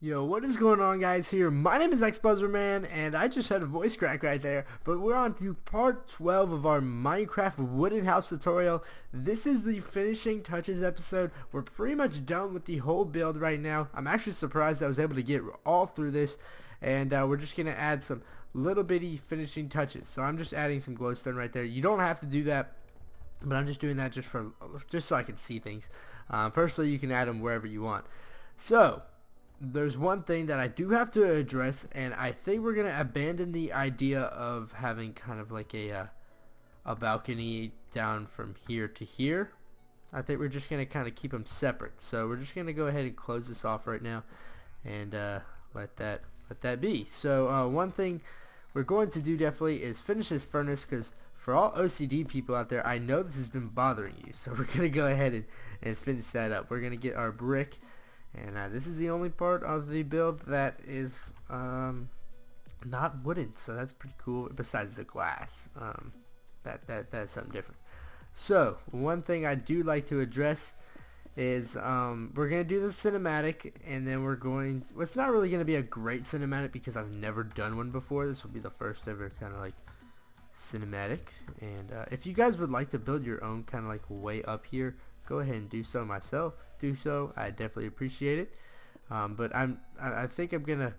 Yo, what is going on, guys? Here, my name is XBuzzerMan, and I just had a voice crack right there. But we're on to part 12 of our Minecraft wooden house tutorial. This is the finishing touches episode. We're pretty much done with the whole build right now. I'm actually surprised I was able to get all through this, and we're just gonna add some little bitty finishing touches. So I'm just adding some glowstone right there. You don't have to do that, but I'm just doing that just so I can see things. Personally, you can add them wherever you want. So there's one thing that I do have to address, and I think we're gonna abandon the idea of having kind of like a balcony down from here to here. I think we're just gonna kind of keep them separate. So we're just gonna go ahead and close this off right now, and let that be. So one thing we're going to do definitely is finish this furnace, because for all OCD people out there, I know this has been bothering you. So we're gonna go ahead and finish that up. We're gonna get our brick. And this is the only part of the build that is not wooden, so that's pretty cool. Besides the glass, that's something different. So one thing I do like to address is we're gonna do the cinematic, and then we're going. Well, it's not really gonna be a great cinematic because I've never done one before. This will be the first ever kind of like cinematic. And if you guys would like to build your own kind of like way up here, go ahead and do so myself. I definitely appreciate it. But I think I'm gonna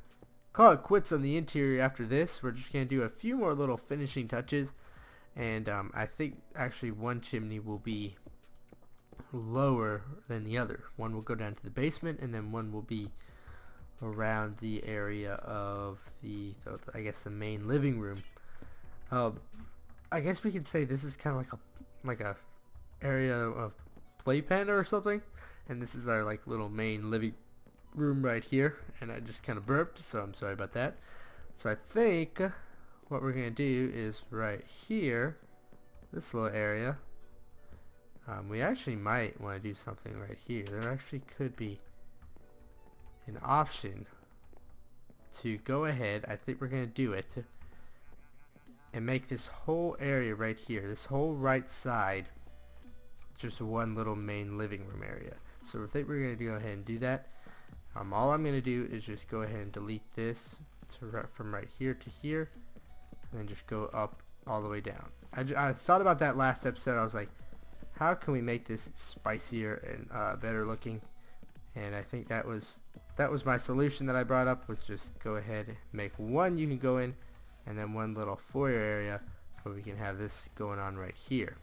call it quits on the interior after this. We're just gonna do a few more little finishing touches, and I think actually one chimney will be lower than the other. One will go down to the basement, and then one will be around the area of I guess the main living room. I guess we could say this is kind of like a area of playpen or something, and this is our like little main living room right here. And I just kind of burped, so I'm sorry about that. So I think what we're gonna do is right here, this little area, we actually might want to do something right here. There actually could be an option to go ahead. I think we're gonna do it and make this whole area right here, this whole right side, just one little main living room area. So I think we're going to go ahead and do that. All I'm going to do is just go ahead and delete this from right here to here, and then just go up all the way down. I thought about that last episode. I was like, how can we make this spicier and better looking? And I think that was my solution that I brought up, was just go ahead and make one you can go in, and then one little foyer area where we can have this going on right here.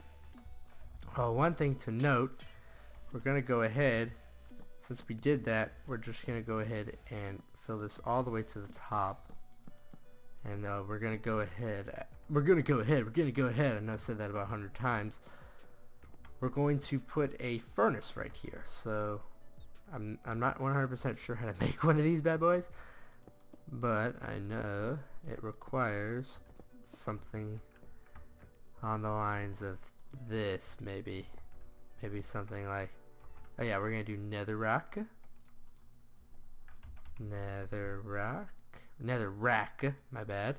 One thing to note, we're going to go ahead, since we did that, we're just going to go ahead and fill this all the way to the top. And we're going to go ahead, I know I've said that about 100 times. We're going to put a furnace right here. So I'm not 100% sure how to make one of these bad boys, but I know it requires something on the lines of this, maybe something like, oh yeah, we're gonna do netherrack, my bad.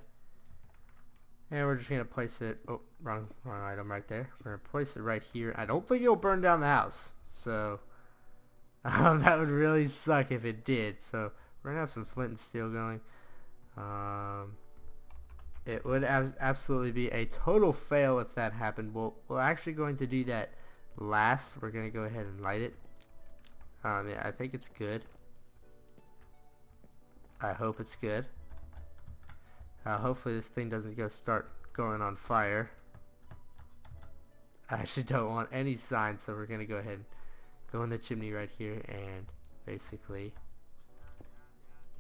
And we're just gonna place it, oh, wrong item right there. We're gonna place it right here. I don't think it'll burn down the house, so that would really suck if it did. So we're gonna have some flint and steel going. It would absolutely be a total fail if that happened. We're actually going to do that last. We're going to go ahead and light it. Yeah, I think it's good. I hope it's good. Hopefully this thing doesn't start going on fire. I actually don't want any signs, so we're going to go ahead and go in the chimney right here and basically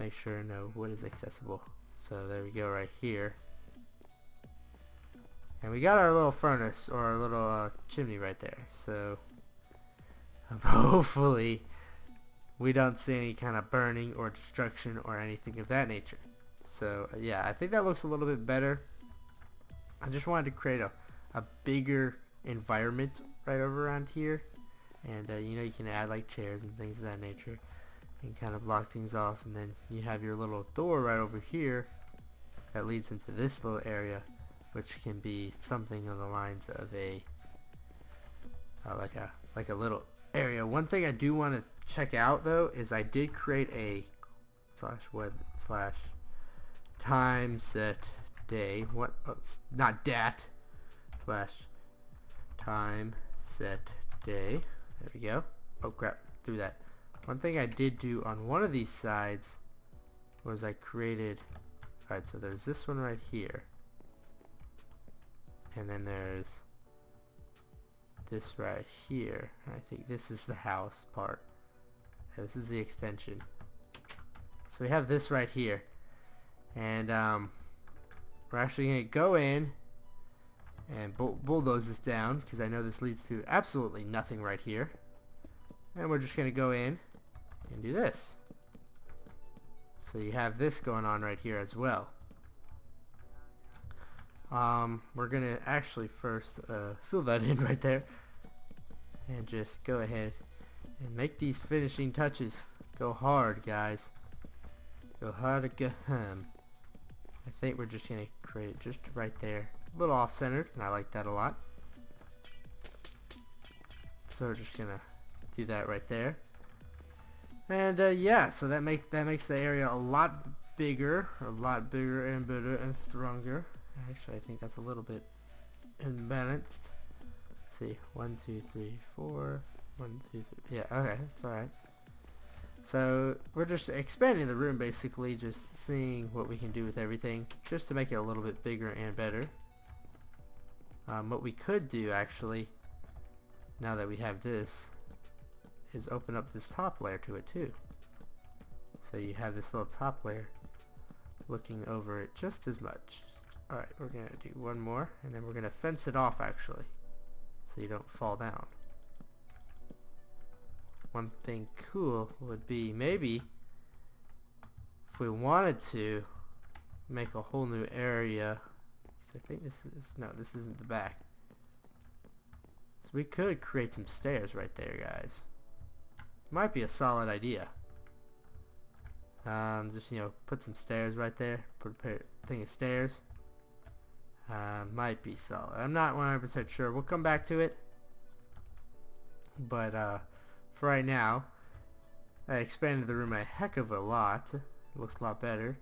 make sure no wood is accessible. So there we go right here. And we got our little furnace, or our little chimney right there. So hopefully we don't see any kind of burning or destruction or anything of that nature. So yeah, I think that looks a little bit better. I just wanted to create a bigger environment right over around here. And you know, you can add like chairs and things of that nature and kind of block things off. And then you have your little door right over here that leads into this little area, which can be something on the lines of a like a little area. One thing I do want to check out though is I did create a slash weather slash time set day. What? Oh, not dat. Slash time set day. There we go. Oh crap, do that. One thing I did do on one of these sides was I created, alright, so there's this one right here, and then there's this right here. I think this is the house part. This is the extension. So we have this right here, and we're actually going to go in and bulldoze this down, because I know this leads to absolutely nothing right here. And we're just going to go in and do this. So you have this going on right here as well. We're going to actually first fill that in right there, and just go ahead and make these finishing touches. Go hard, guys. Go hard again. I think we're just going to create it just right there. A little off-centered, and I like that a lot. So we're just going to do that right there. And yeah, so that makes the area a lot bigger and better and stronger. Actually, I think that's a little bit imbalanced. Let's see, 1 2 3 4 1 2 3. Yeah, okay, it's alright. So we're just expanding the room, basically, just seeing what we can do with everything, just to make it a little bit bigger and better. What we could do, actually, now that we have this, is open up this top layer to it too. So you have this little top layer looking over it just as much. Alright, we're going to do one more, and then we're going to fence it off, actually, so you don't fall down. One thing cool would be maybe if we wanted to make a whole new area, because I think this is, no, this isn't the back. So we could create some stairs right there, guys. Might be a solid idea. Just, you know, put some stairs right there. Put a thing of stairs. Might be solid. I'm not 100% sure. We'll come back to it. But for right now, I expanded the room a heck of a lot. It looks a lot better.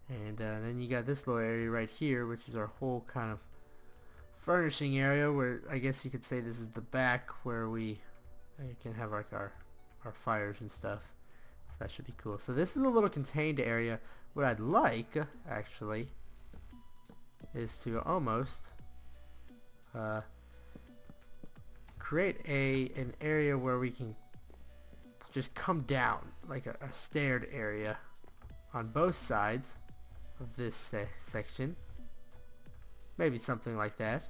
And then you got this little area right here, which is our whole kind of furnishing area, where I guess you could say this is the back where we can have like our fires and stuff. So that should be cool. So this is a little contained area. What I'd like, actually, is to almost create an area where we can just come down, like a staired area on both sides of this section. Maybe something like that.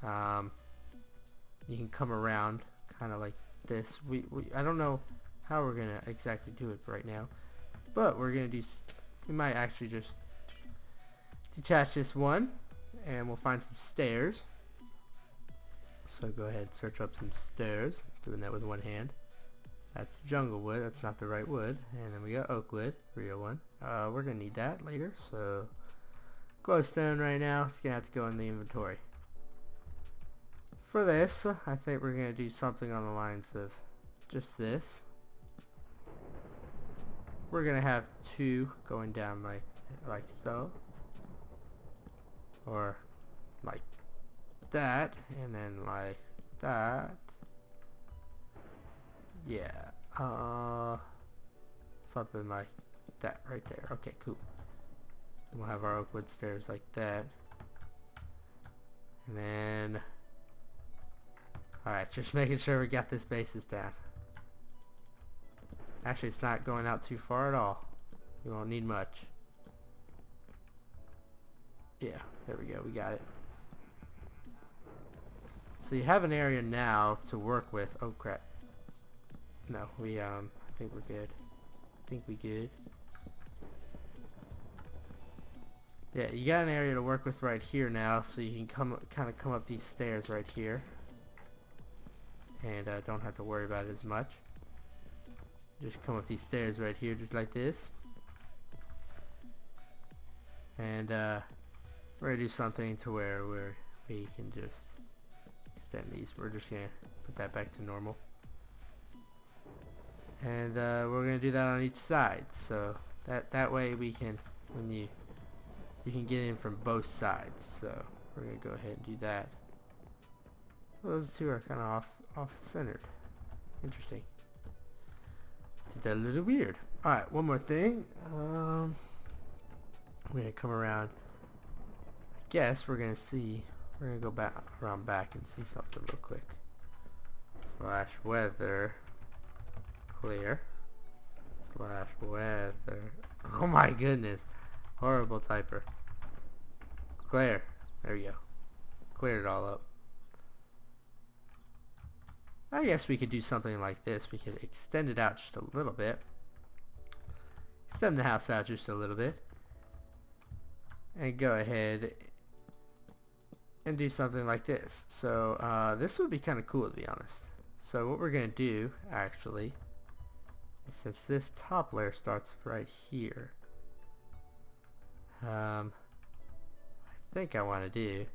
You can come around kind of like this. I don't know how we're gonna exactly do it right now, but we're gonna do, we might actually just detach this one, and we'll find some stairs. So go ahead and search up some stairs, doing that with one hand. That's jungle wood, that's not the right wood. And then we got oak wood, 301. We're gonna need that later, so glowstone right now, it's gonna have to go in the inventory. For this, I think we're gonna do something on the lines of just this. We're gonna have two going down like so, or like that, and then like that. Yeah, something like that right there. Okay, cool. And we'll have our oak wood stairs like that, and then alright, just making sure we got this basis down. Actually, it's not going out too far at all. You won't need much. Yeah, there we go, we got it. So you have an area now to work with. Oh crap. No, I think we're good. I think we good. Yeah, you got an area to work with right here now, so you can kind of come up these stairs right here, and don't have to worry about it as much. Just come up these stairs right here, just like this, and we're gonna do something to where we can just extend these. We're just gonna put that back to normal, And we're gonna do that on each side, so that way we can, when you can get in from both sides. So we're gonna go ahead and do that. Those two are kind of off centered. Interesting. Did that a little weird. All right, one more thing. We're gonna come around. I guess we're gonna see. We're gonna go back around back and see something real quick. / weather clear / weather. Oh my goodness, horrible typer. Clear. There we go. Cleared it all up. I guess we could do something like this. We could extend it out just a little bit. Extend the house out just a little bit. And go ahead and do something like this. So this would be kind of cool, to be honest. So what we're going to do, actually, is since this top layer starts right here, I think I want to do,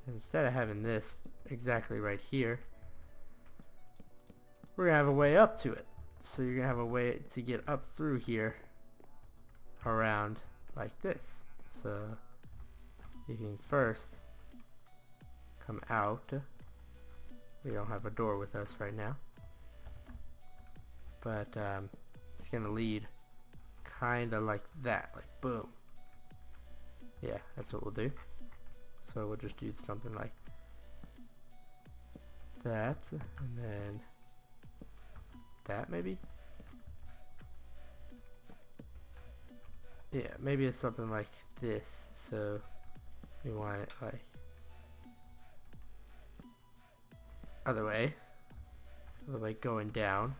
instead of having this exactly right here, we're going to have a way up to it. So you're going to have a way to get up through here around like this. So you can first come out. We don't have a door with us right now, but it's going to lead kind of like that, like boom. Yeah, that's what we'll do. So we'll just do something like that, and then that maybe. Yeah, maybe it's something like this. So we want it like other way going down,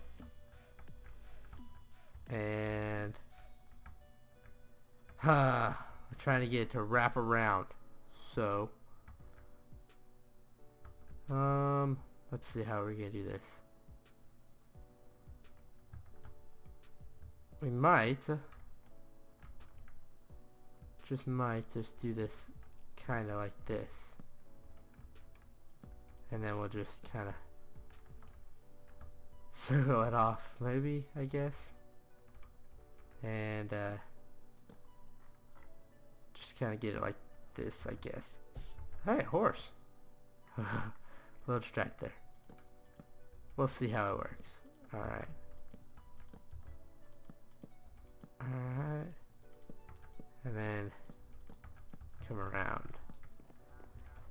and we're trying to get it to wrap around. So let's see how we're gonna do this. We might just do this kind of like this, and then we'll just kind of circle it off, maybe, I guess, and just kind of get it like this, I guess. Hey, horse. A little distracted there. We'll see how it works. Alright. Alright. And then come around.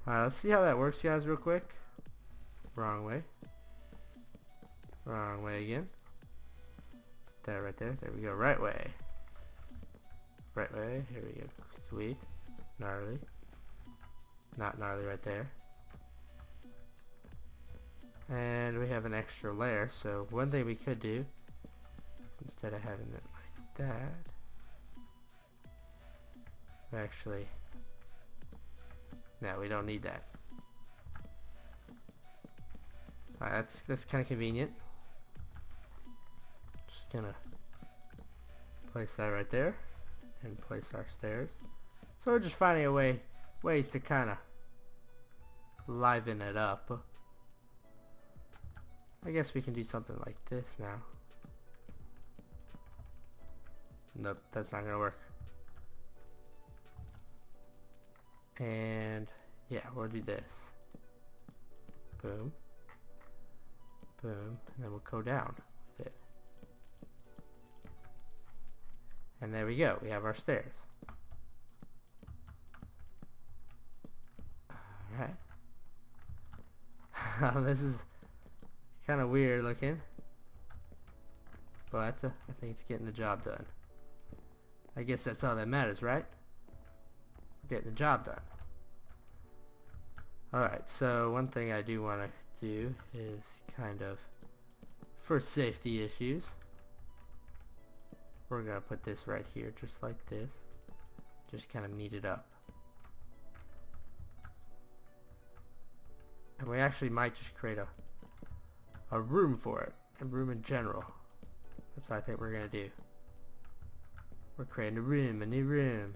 Alright, let's see how that works, guys, real quick. Wrong way. Wrong way again. Put that right there. There we go. Right way. Right way. Here we go. Sweet. Gnarly. Not gnarly right there. And we have an extra layer, so one thing we could do is instead of having it like that, we actually, no, we don't need that. Alright, that's kind of convenient. Just gonna place that right there and place our stairs. So we're just finding ways to kind of liven it up. I guess we can do something like this now. Nope, that's not gonna work. And yeah, we'll do this. Boom. Boom. And then we'll go down with it. And there we go. We have our stairs. Alright. This is kind of weird looking, but I think it's getting the job done. I guess that's all that matters, right? We're getting the job done. Alright, so one thing I do want to do is kind of, for safety issues, we're going to put this right here just like this. Just kind of meet it up. And we actually might just create a room for it, a room in general. That's what I think we're gonna do. We're creating a room, a new room.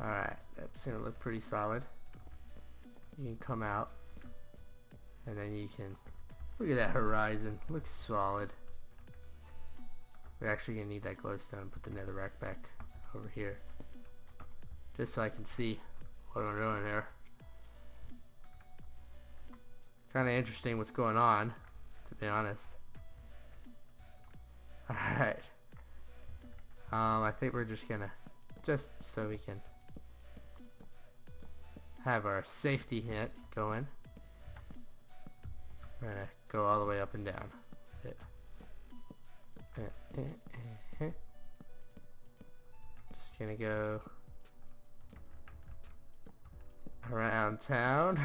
Alright, that's gonna look pretty solid. You can come out, and then you can Look at that horizon. Looks solid. We're actually gonna need that glowstone. Put the netherrack back over here, just so I can see what I'm doing here. Kind of interesting what's going on, to be honest. Alright. I think we're just gonna, just so we can have our safety net going, we're gonna go all the way up and down with it. Just gonna go around town.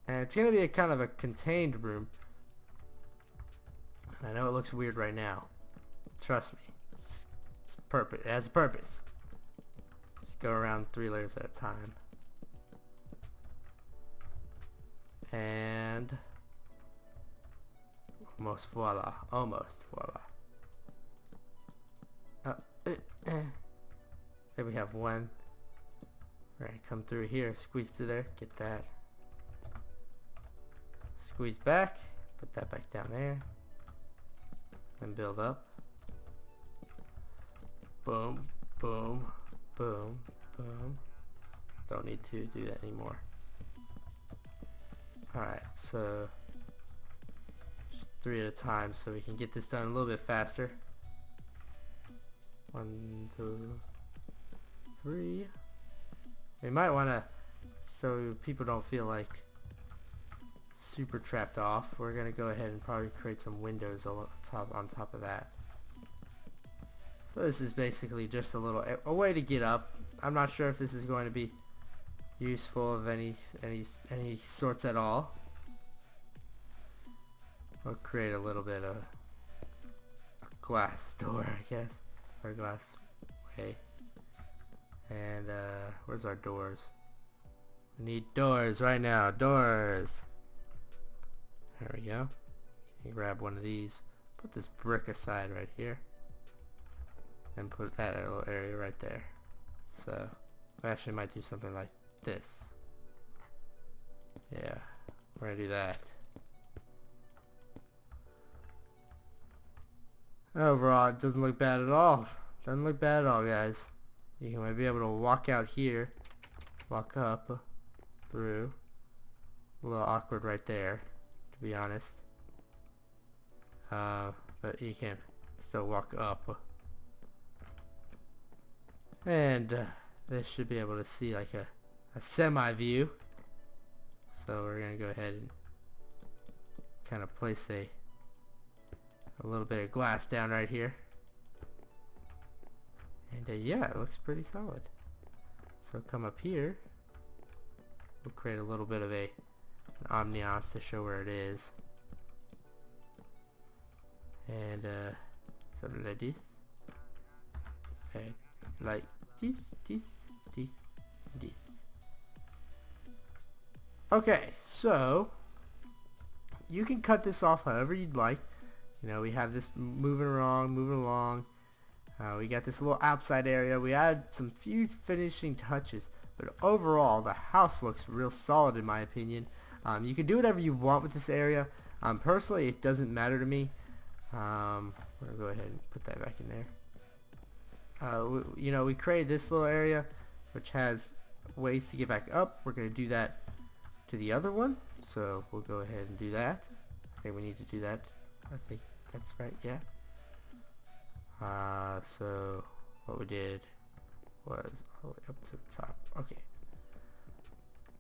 And it's gonna be a kind of a contained room. I know it looks weird right now. Trust me, it's it has a purpose. Just go around 3 layers at a time. And almost voila. Almost voila. There we have one. Alright, come through here, squeeze through there, get that. Squeeze back, put that back down there. And build up. Boom, boom, boom, boom. Don't need to do that anymore. Alright, so just 3 at a time so we can get this done a little bit faster. 1, 2, 3. We might want to, so people don't feel like super trapped off, we're gonna go ahead and probably create some windows on top of that. So this is basically just a way to get up. I'm not sure if this is going to be useful of any sorts at all. We'll create a little bit of a glass door, I guess, or glass way. And where's our doors? We need doors right now. Doors. There we go. You grab one of these. Put this brick aside right here. And put that little area right there. So we actually might do something like this. Yeah, we're gonna do that. Overall, it doesn't look bad at all. Doesn't look bad at all, guys. You might be able to walk out here, walk up through. A little awkward right there, to be honest. But you can still walk up. And this should be able to see like a semi view. So we're gonna go ahead and kind of place a little bit of glass down right here. And yeah, it looks pretty solid. So come up here. We'll create a little bit of an ambiance to show where it is. And something like this. Okay, like this. Okay, so you can cut this off however you'd like. You know, we have this moving along. We got this little outside area. We add some few finishing touches, but overall the house looks real solid in my opinion. You can do whatever you want with this area. Personally, it doesn't matter to me. We're gonna go ahead and put that back in there. You know, we created this little area which has ways to get back up. We're gonna do that to the other one, so we'll go ahead and do that. I think we need to do that. I think that's right, yeah. So what we did was all the way up to the top. Okay.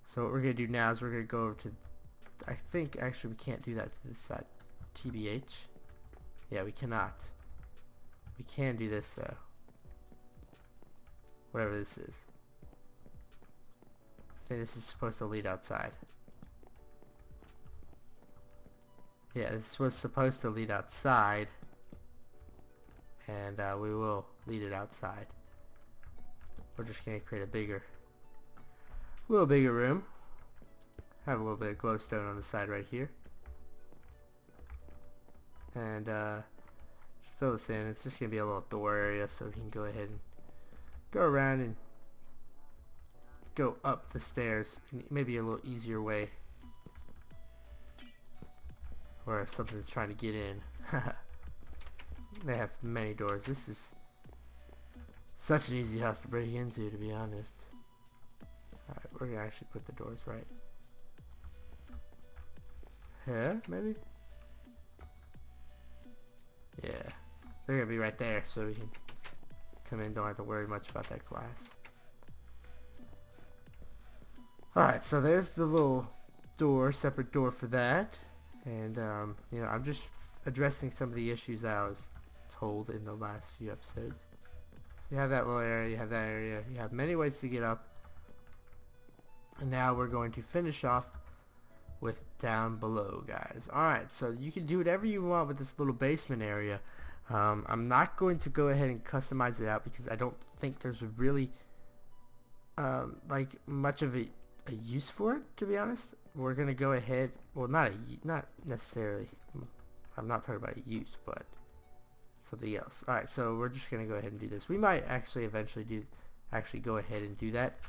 So what we're gonna do now is we're gonna go over to, I think actually we can't do that to this side. TBH. Yeah, we cannot. We can do this though. Whatever this is. I think this is supposed to lead outside. Yeah, this was supposed to lead outside. And we will lead it outside. We're just gonna create a little bigger room. Have a little bit of glowstone on the side right here. And fill this in. It's just gonna be a little door area, so we can go ahead and go around and go up the stairs. Maybe a little easier way or if something's trying to get in. They have many doors. This is such an easy house to break into, to be honest. Alright, we're gonna actually put the doors right here, maybe? Yeah, they're gonna be right there, so we can come in, don't have to worry much about that glass. Alright, so there's the little door, separate door for that. And, you know, I'm just addressing some of the issues that I was told in the last few episodes. So you have that little area, you have that area, you have many ways to get up. And now we're going to finish off with down below, guys. Alright, so you can do whatever you want with this little basement area. I'm not going to go ahead and customize it out because I don't think there's really like much of a use for it, to be honest. We're gonna go ahead, well, not necessarily, I'm not talking about a use, but something else. Alright, so we're just gonna go ahead and do this. We might actually eventually go ahead and do that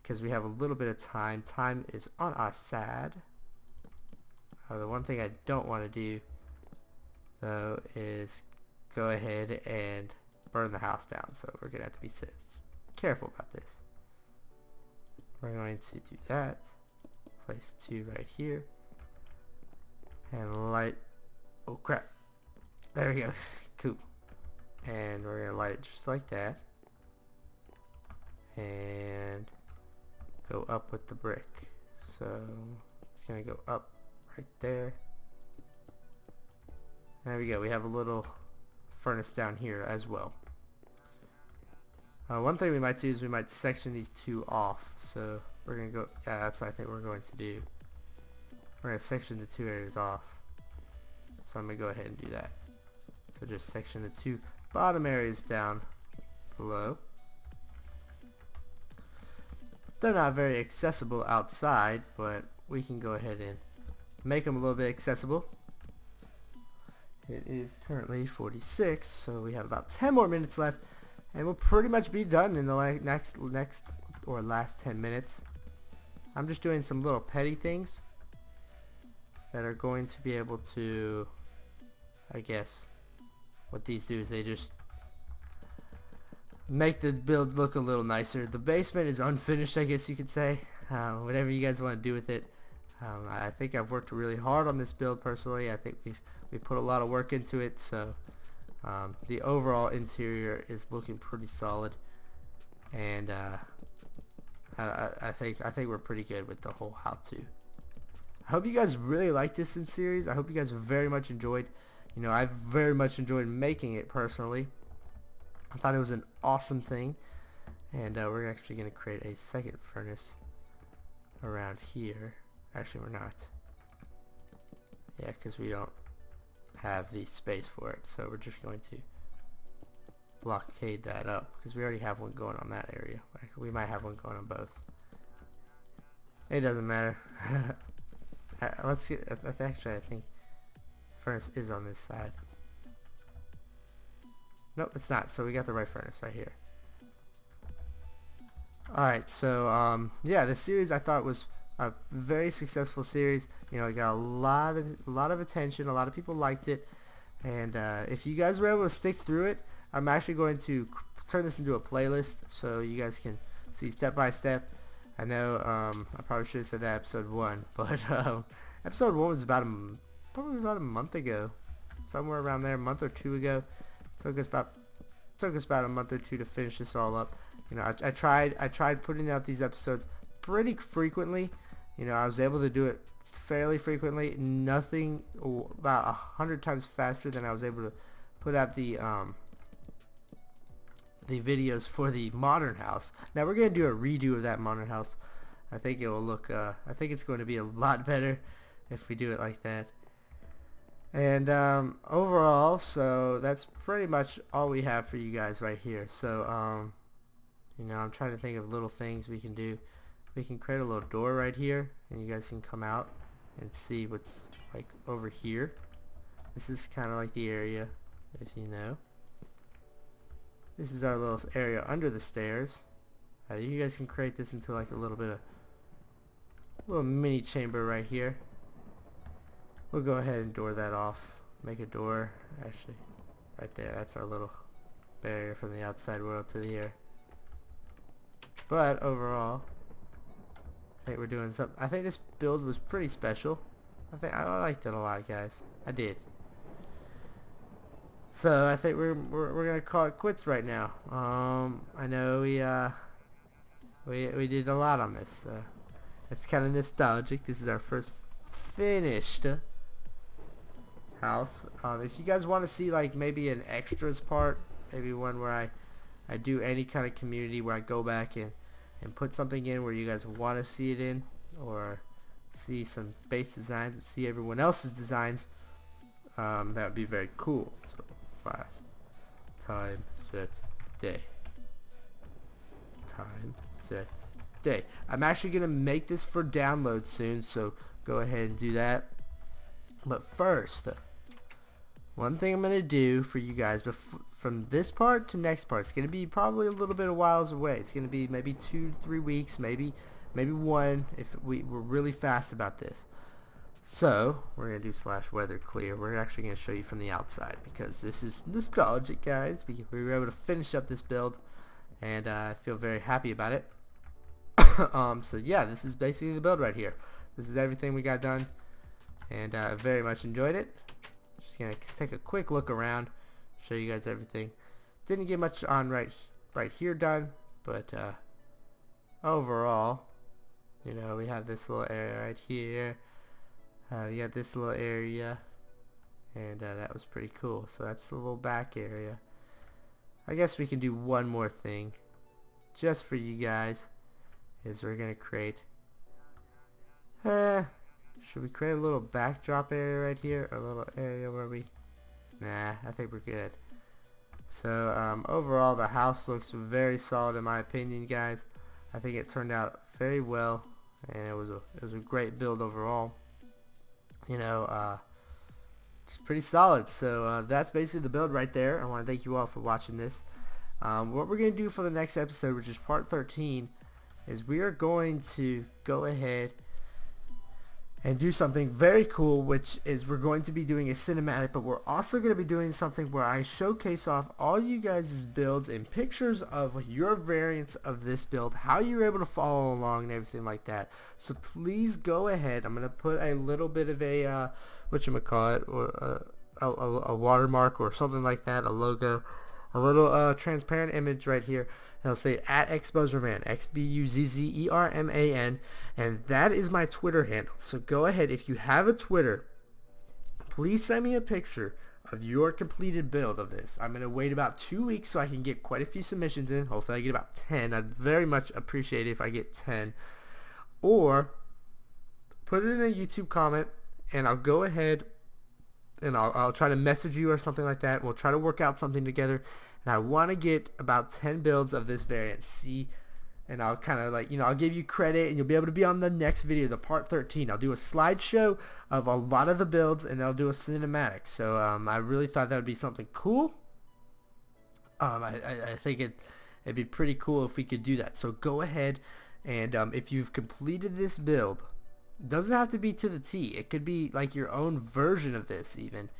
because we have a little bit of time. Time is on our side. The one thing I don't want to do though is go ahead and burn the house down, so we're gonna have to be careful about this. We're going to do that. Place 2 right here. And light. Oh crap. There we go. Cool. And we're going to light it just like that. And go up with the brick. So it's going to go up right there. There we go. We have a little furnace down here as well. One thing we might do is we might section these two off. So we're going to go, yeah, that's what I think we're going to do. We're going to section the two areas off. So I'm going to go ahead and do that. So just section the two bottom areas down below. They're not very accessible outside, but we can go ahead and make them a little bit accessible. It is currently 46, so we have about 10 more minutes left. And we'll pretty much be done in the next or last 10 minutes. I'm just doing some little petty things that are going to be able to, I guess, what these do is they just make the build look a little nicer. The basement is unfinished, I guess you could say. Whatever you guys want to do with it. I think I've worked really hard on this build personally. I think we put a lot of work into it, so the overall interior is looking pretty solid, and I think we're pretty good with the whole how-to. I hope you guys really like this in series. I hope you guys very much enjoyed. You know, I very much enjoyed making it personally. I thought it was an awesome thing, and we're actually going to create a second furnace around here. Actually, we're not. Yeah, because we don't have the space for it, so we're just going to blockade that up because we already have one going on that area. We might have one going on both. It doesn't matter. Let's see. Actually, I think furnace is on this side. Nope, it's not. So we got the right furnace right here. Alright, so yeah, this series I thought was a very successful series. You know, it got a lot of attention. A lot of people liked it, and if you guys were able to stick through it, I'm actually going to turn this into a playlist so you guys can see step by step. I know I probably should have said that episode 1, but episode 1 was probably about a month ago, somewhere around there, a month or 2 ago. Took us about a month or 2 to finish this all up. You know, I tried putting out these episodes pretty frequently. You know, I was able to do it fairly frequently. Nothing about 100 times faster than I was able to put out the videos for the modern house. Now we're gonna do a redo of that modern house. I think it will look. I think it's going to be a lot better if we do it like that. And overall, so that's pretty much all we have for you guys right here. So you know, I'm trying to think of little things we can do. We can create a little door right here, and you guys can come out and see what's like over here. This is kind of like the area, if you know. This is our little area under the stairs. You guys can create this into like a little bit of little mini chamber right here. we'll go ahead and door that off. Make a door, actually, right there. That's our little barrier from the outside world to here. But overall, I think we're doing something. I think this build was pretty special. I liked it a lot, guys. I did. So I think we're gonna call it quits right now. I know we did a lot on this. It's kind of nostalgic. This is our first finished house. If you guys want to see like maybe an extras part, maybe one where I do any kind of community where I go back and put something in where you guys want to see it in, or see some base designs and see everyone else's designs, that would be very cool. So time set day. Time set day. I'm actually gonna make this for download soon, so go ahead and do that. But first, one thing I'm gonna do for you guys, from this part to next part, it's gonna be probably a little bit of whiles away. It's gonna be maybe 2 to 3 weeks, maybe one if we're really fast about this. So we're gonna do /weather clear. We're actually gonna show you from the outside because this is nostalgic, guys. We were able to finish up this build, and I feel very happy about it. So yeah, this is basically the build right here. This is everything we got done, and I very much enjoyed it. Just gonna take a quick look around, show you guys everything. Didn't get much on right here done, but overall, you know, we have this little area right here. We got this little area, and that was pretty cool. So that's the little back area. I guess we can do one more thing just for you guys, is we're gonna create should we create a little backdrop area right here, a little area where we nah, I think we're good. So overall the house looks very solid in my opinion, guys. I think it turned out very well, and it was a great build overall. You know, it's pretty solid. So that's basically the build right there. I want to thank you all for watching this. What we're going to do for the next episode, which is part 13, is we are going to go ahead and do something very cool, which is we're going to be doing a cinematic, but we're also going to be doing something where I showcase off all you guys' builds and pictures of your variants of this build, how you were able to follow along and everything like that. So please go ahead. I'm going to put a little bit of a whatchamacallit, or a watermark or something like that, a logo, a little transparent image right here. And I'll say @XBuzzerman, XBuzzerman, and that is my Twitter handle. So go ahead, if you have a Twitter, please send me a picture of your completed build of this. I'm going to wait about 2 weeks so I can get quite a few submissions in. Hopefully I get about 10. I'd very much appreciate it if I get 10. Or put it in a YouTube comment, and I'll go ahead and I'll try to message you or something like that. We'll try to work out something together. And I want to get about 10 builds of this variant. See, and I'll kind of like, you know, I'll give you credit, and you'll be able to be on the next video, the part 13. I'll do a slideshow of a lot of the builds, and I'll do a cinematic. So I really thought that would be something cool. I think it'd be pretty cool if we could do that. So go ahead, and if you've completed this build, it doesn't have to be to the T. It could be like your own version of this even.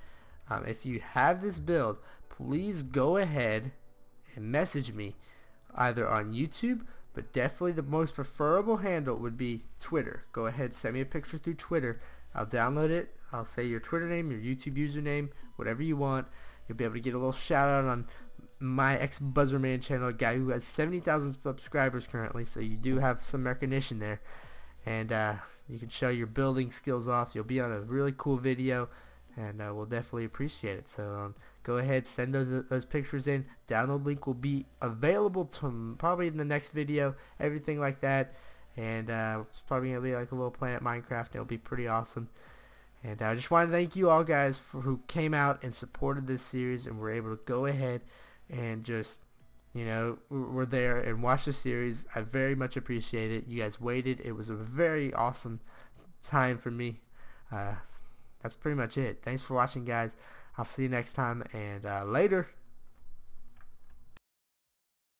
If you have this build, please go ahead and message me either on YouTube, but definitely the most preferable handle would be Twitter. Go ahead, send me a picture through Twitter. I'll download it. I'll say your Twitter name, your YouTube username, whatever you want. You'll be able to get a little shout out on my XBuzzerman channel, a guy who has 70,000 subscribers currently, so you do have some recognition there. And you can show your building skills off. You'll be on a really cool video, and we'll definitely appreciate it. So go ahead, send those pictures in. Download link will be available to probably in the next video, everything like that. And it's probably gonna be like a little Planet Minecraft. It'll be pretty awesome. And I just want to thank you all guys for who came out and supported this series, and were able to go ahead and just, you know, we're there and watch the series. I very much appreciate it. You guys waited. It was a very awesome time for me. That's pretty much it. Thanks for watching, guys. I'll see you next time, and later.